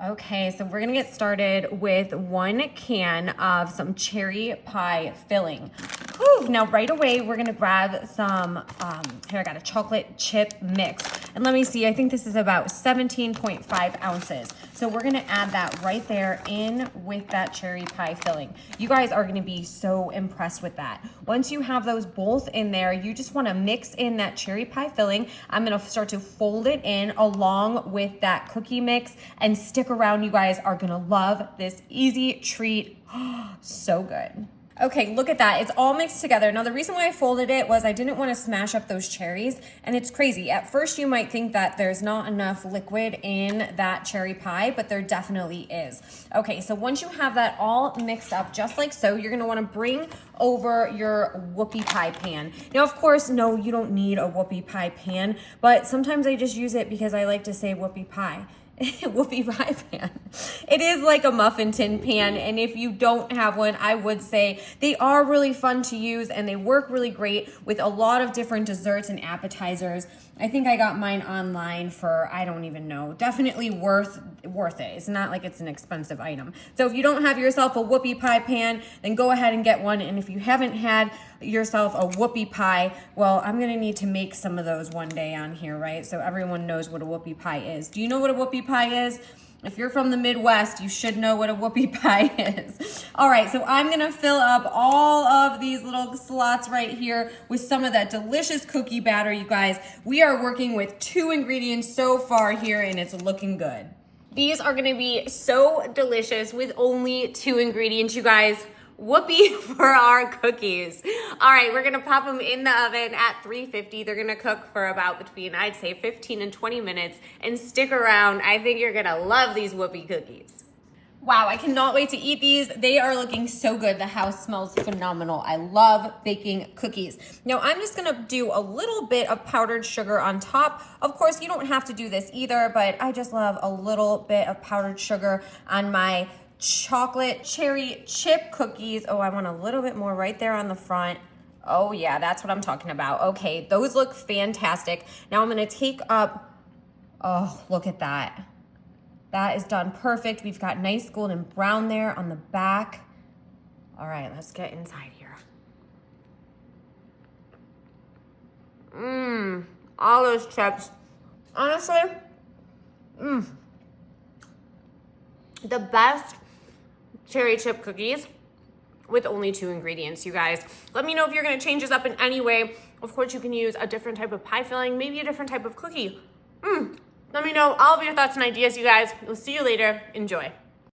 Okay, so we're gonna get started with 1 can of some cherry pie filling. Whew, now right away, we're gonna grab some, here I got a chocolate chip mix. And let me see, I think this is about 17.5 ounces. So we're gonna add that right there in with that cherry pie filling. You guys are gonna be so impressed with that. Once you have those both in there, you just wanna mix in that cherry pie filling. I'm gonna start to fold it in along with that cookie mix and stick around. You guys are gonna love this easy treat. So good. Okay, look at that. It's all mixed together. Now, the reason why I folded it was I didn't want to smash up those cherries, and it's crazy. At first, you might think that there's not enough liquid in that cherry pie, but there definitely is. Okay, so once you have that all mixed up, just like so, you're gonna wanna bring over your whoopie pie pan. Now, of course, no, you don't need a whoopie pie pan, but sometimes I just use it because I like to say whoopie pie. Whoopie pie pan. It is like a muffin tin pan, and if you don't have one, I would say they are really fun to use and they work really great with a lot of different desserts and appetizers. I think I got mine online for, I don't even know, definitely worth it. It's not like it's an expensive item. So if you don't have yourself a whoopie pie pan, then go ahead and get one. And if you haven't had yourself a whoopie pie, well, I'm gonna need to make some of those one day on here, right? So everyone knows what a whoopie pie is. Do you know what a whoopie pie is? If you're from the Midwest, you should know what a whoopie pie is. All right, so I'm gonna fill up all of these little slots right here with some of that delicious cookie batter, you guys. We are working with 2 ingredients so far here, and it's looking good. These are gonna be so delicious with only 2 ingredients, you guys. Whoopee for our cookies. All right, we're gonna pop them in the oven at 350. They're gonna cook for about between, I'd say, 15 and 20 minutes. And stick around, I think you're gonna love these whoopee cookies. Wow, I cannot wait to eat these. They are looking so good. The house smells phenomenal. I love baking cookies. Now I'm just gonna do a little bit of powdered sugar on top. Of course, you don't have to do this either, but I just love a little bit of powdered sugar on my chocolate cherry chip cookies. Oh, I want a little bit more right there on the front. Oh yeah, that's what I'm talking about. Okay, those look fantastic. Now I'm gonna take up, oh, look at that. That is done perfect. We've got nice golden brown there on the back. All right, let's get inside here. All those chips. Honestly, the best cherry chip cookies with only 2 ingredients, you guys. Let me know if you're gonna change this up in any way. Of course, you can use a different type of pie filling, maybe a different type of cookie. Let me know all of your thoughts and ideas, you guys. We'll see you later. Enjoy.